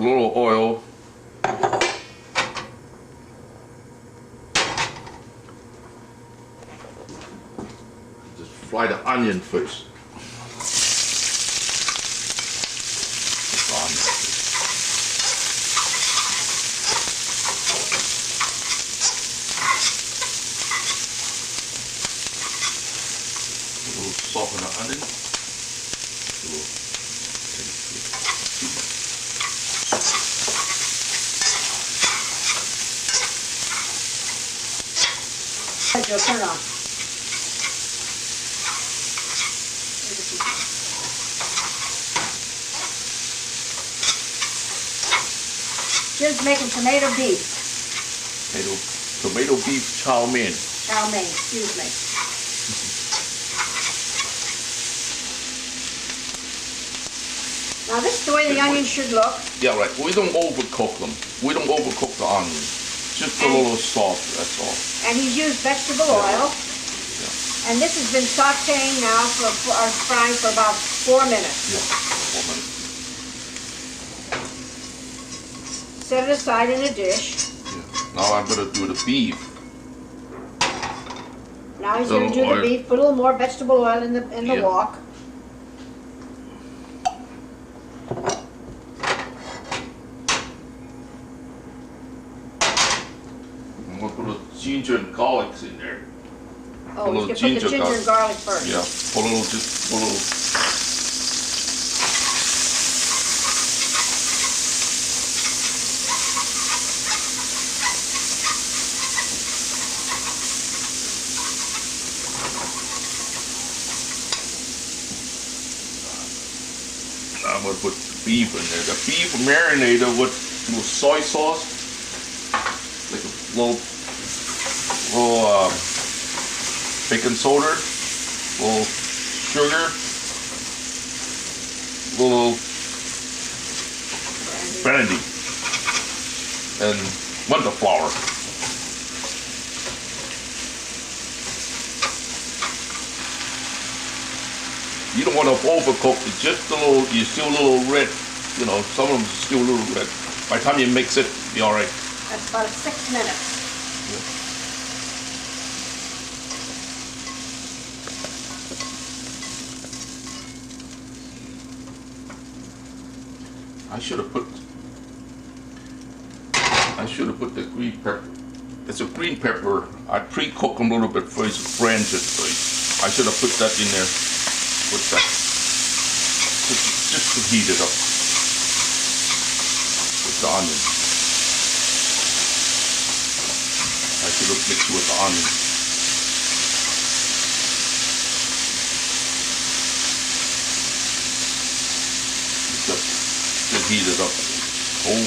little oil. Just fry the onion first. A little salt on the onion. Joe, turn it on. Jim's making tomato beef. Tomato beef chow mein. Chow mein, excuse me. Now this is the way the onions should look. Yeah, right. We don't overcook them. We don't overcook the onions. Just a little salt, that's all. And he's used vegetable oil. Yeah. And this has been sauteing now or frying for about 4 minutes. Yeah, 4 minutes. Set it aside in a dish. Yeah. Now I'm gonna do the beef. Now he's going to do the beef. Put a little more vegetable oil in the wok. I'm gonna put a ginger and garlic in there. Oh, we can put the ginger and garlic first. Yeah, put a little. I'm gonna put the beef in there. The beef marinated with soy sauce, like a little baking soda, little sugar, little brandy, and winter flour. You don't want to overcook it, just a little, you're still a little red, you know, some of them are still a little red. By the time you mix it, be alright. That's about 6 minutes. Yeah. I should have put the green pepper. It's a green pepper. I pre-cook them a little bit first, blanch it first. I should have put that in there. With that, just to heat it up with the onion. I should have mixed with the onion. Just heat it up. Oh.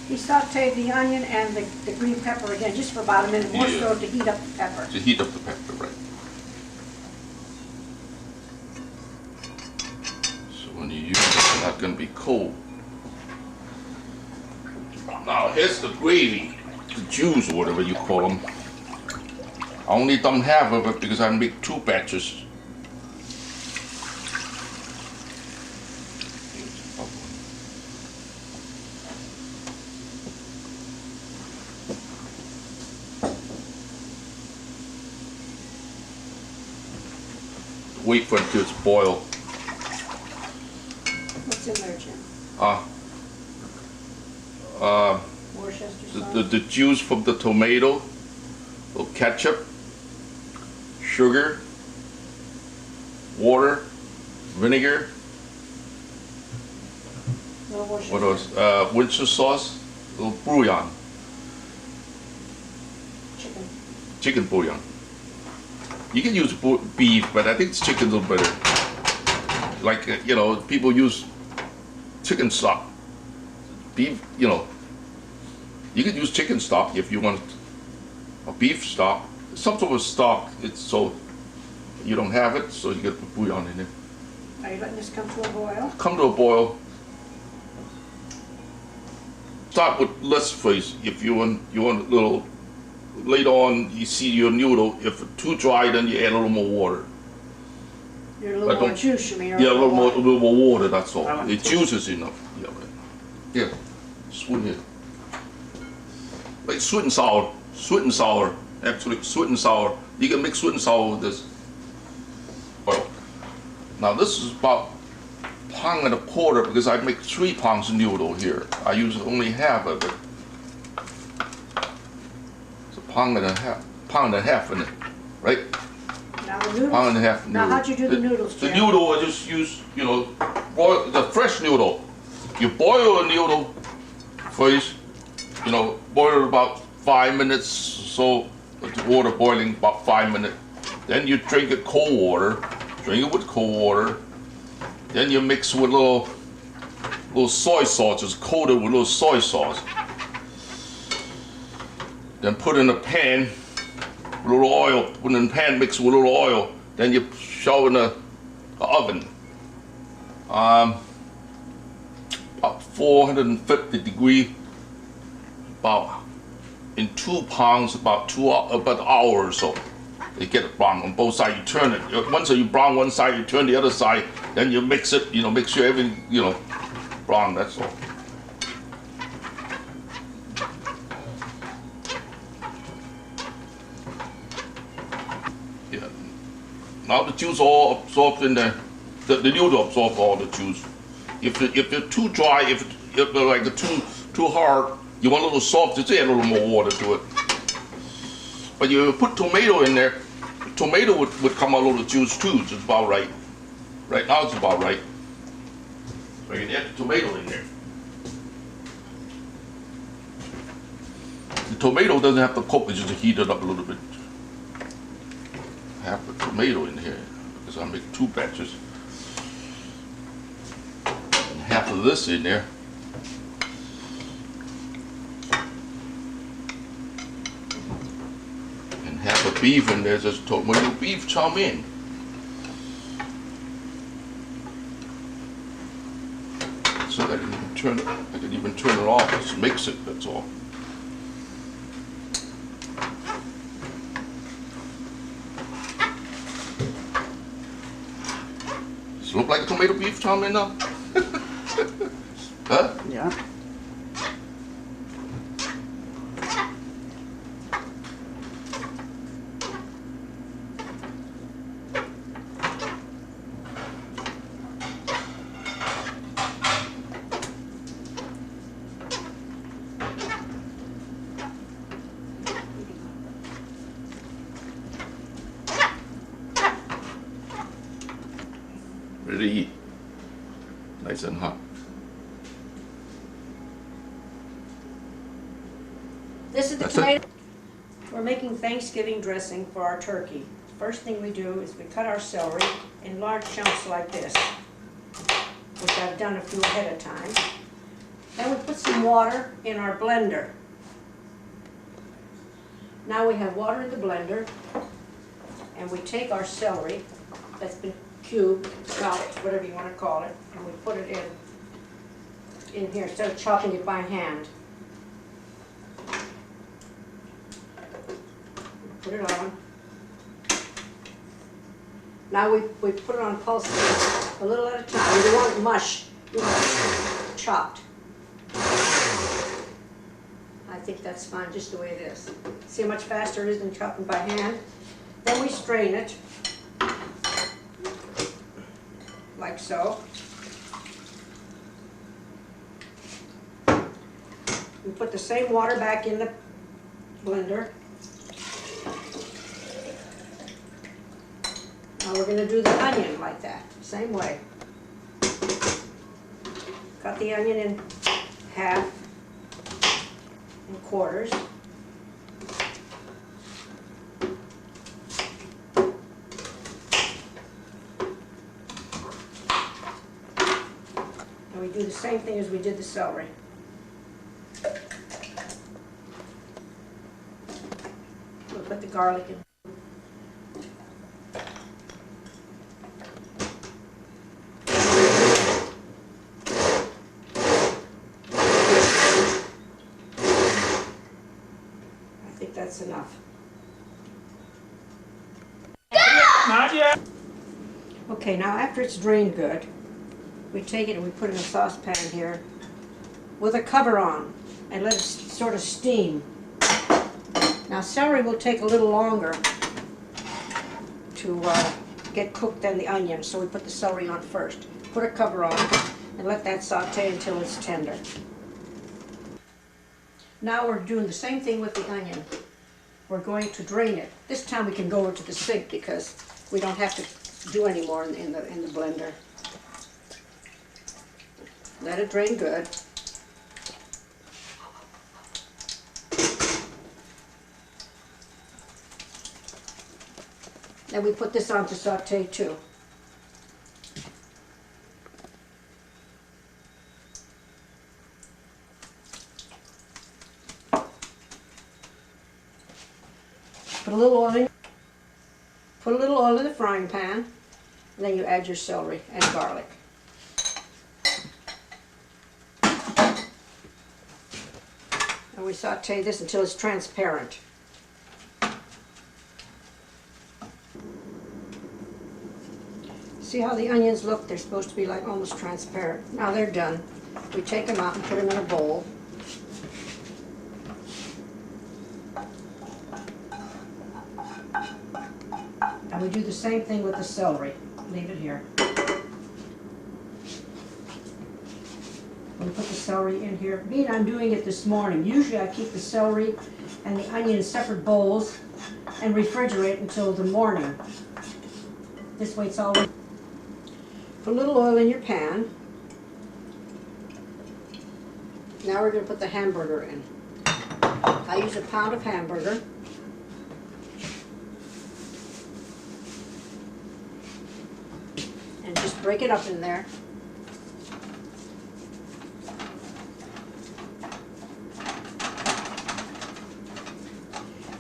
He sauteed the onion and the green pepper again, just for about a minute more so to heat up the pepper. To heat up the pepper, right. So when you use it, it's not going to be cold. Now here's the gravy, the juice, or whatever you call them. I only done half of it because I make 2 batches. Wait for it to boil. What's in there, Jim? Worcester sauce? The juice from the tomato, a little ketchup, sugar, water, vinegar. No Worcester. What else? Worcester sauce, a little bouillon. Chicken bouillon. You can use beef, but I think chicken's a little better. Like, you know, people use chicken stock. beef, you know, you could use chicken stock if you want a beef stock. Some sort of stock, it's so you don't have it, so you get the bouillon in there. Are you letting this come to a boil? Come to a boil. Start with less first. If you want a little, later on you see your noodle, if it's too dry then you add a little more water. You're a little more juice, you mean? Yeah, a little more water, that's all. I like The juice is enough. Yeah, right. Here, spoon here. Like sweet and sour, actually sweet and sour. You can mix sweet and sour with this. Well, now this is about £1.25 because I make 3 pounds of noodle here. I use only half of it. It's £1.50 in it, right? Now the noodles. £1.50 noodle. Now how'd you do the noodles, The Jim? noodle I just use, you know, boil the fresh noodle. You boil a noodle first, you know, boil it about 5 minutes, so with the water boiling about 5 minutes. Then you drink it cold water, drink it with cold water. Then you mix with little soy sauce, just coated with little soy sauce. Then put in a pan, a little oil, put in a pan, mix with a little oil. Then you shove in the oven. About 450 degrees, about in 2 pounds, about an hour or so. You get it brown on both sides. You turn it. Once you brown one side, you turn the other side. Then you mix it. You know, make sure everything, you know, brown. That's all. Yeah. Now the juice all absorbed in there. The noodle absorbs all the juice. If you're too dry, if they're like too hard, you want a little soft, just add a little more water to it. But you put tomato in there, tomato would come a little juice too, just about right. Right now it's about right. So you can add the tomato in there. The tomato doesn't have to cook, it's just heat it up a little bit. Half the tomato in here, because I make 2 batches. And half of this in there. Half a beef in there, just tomato beef chow mein. So I can even turn it off, just mix it, that's all. Does it look like a tomato beef chow mein now? Huh? Yeah. Ready to eat. Nice and hot. This is the That's tomato. We're making Thanksgiving dressing for our turkey. First thing we do is we cut our celery in large chunks like this, which I've done a few ahead of time. Then we put some water in our blender. Now we have water in the blender, and we take our celery that's been cubed, chopped, whatever you want to call it, and we put it in here instead of chopping it by hand. Put it on. Now we put it on pulse a little at a time. We don't want it mush. We want it chopped. I think that's fine just the way it is. See how much faster it is than chopping by hand? Then we strain it, like so. We put the same water back in the blender. Now we're going to do the onion like that, same way. Cut the onion in half, in quarters. And we do the same thing as we did the celery. We'll put the garlic in. I think that's enough. Not yet. Okay, now after it's drained good, we take it and we put it in a saucepan here with a cover on and let it sort of steam. Now celery will take a little longer to get cooked than the onion, so we put the celery on first. Put a cover on and let that saute until it's tender. Now we're doing the same thing with the onion. We're going to drain it. This time we can go over to the sink because we don't have to do any more in the blender. Let it drain good. Then we put this on to saute too. Put a little oil in. Put a little oil in the frying pan, and then you add your celery and garlic. And we saute this until it's transparent. See how the onions look? They're supposed to be like almost transparent. Now they're done. We take them out and put them in a bowl. And we do the same thing with the celery. Leave it here. We put the celery in here. Being I'm doing it this morning, usually I keep the celery and the onion in separate bowls and refrigerate until the morning. This way it's all. Put a little oil in your pan. Now we're going to put the hamburger in. I use a pound of hamburger. And just break it up in there.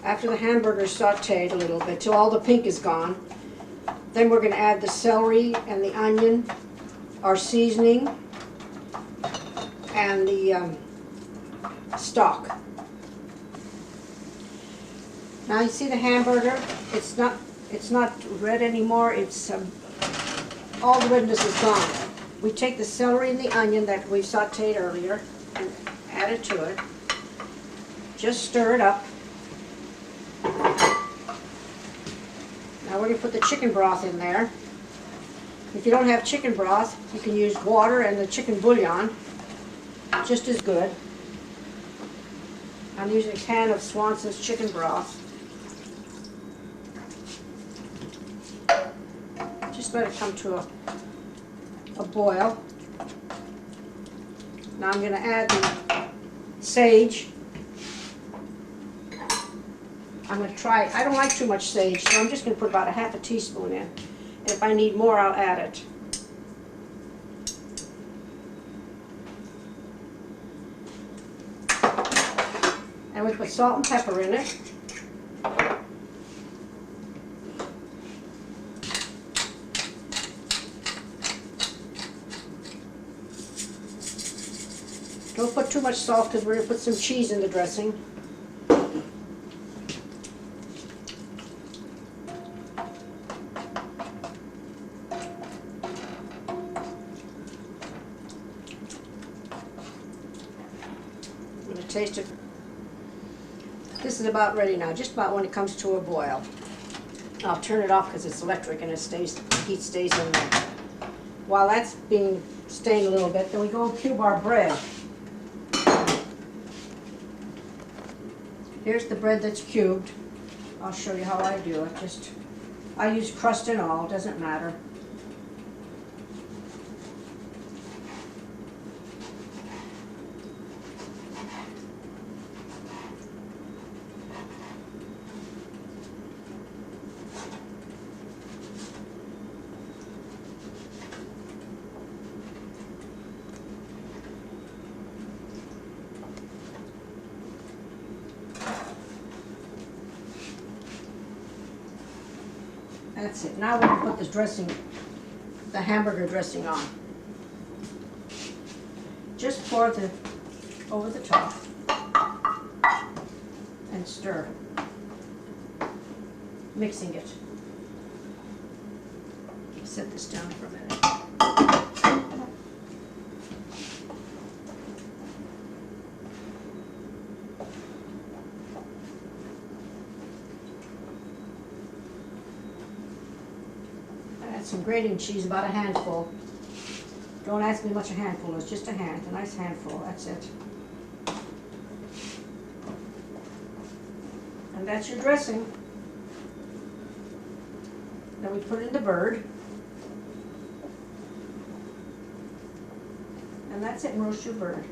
After the hamburger is sauteed a little bit till all the pink is gone, then we're going to add the celery and the onion, our seasoning, and the stock. Now you see the hamburger, it's not red anymore, it's all the redness is gone. We take the celery and the onion that we sauteed earlier and add it to it. Just stir it up. Now we're going to put the chicken broth in there. If you don't have chicken broth, you can use water and the chicken bouillon, just as good. I'm using a can of Swanson's chicken broth. Just let it come to a boil. Now I'm going to add the sage. I'm going to try, I don't like too much sage, so I'm just going to put about a half a teaspoon in. And if I need more, I'll add it. And we put salt and pepper in it. Don't put too much salt because we're going to put some cheese in the dressing. I'm going to taste it. This is about ready now, just about when it comes to a boil. I'll turn it off because it's electric and the heat stays in there. While that's being staying a little bit, then we go and cube our bread. Here's the bread that's cubed. I'll show you how I do it. I use crust and all, doesn't matter. That's it. Now we're gonna put this dressing, the hamburger dressing on. Just pour the over the top and stir, mixing it. Set this down for a minute. Add some grating cheese, about a handful. Don't ask me much a handful is, just a nice handful, that's it. And that's your dressing. Then we put in the bird. And that's it, and roast your bird.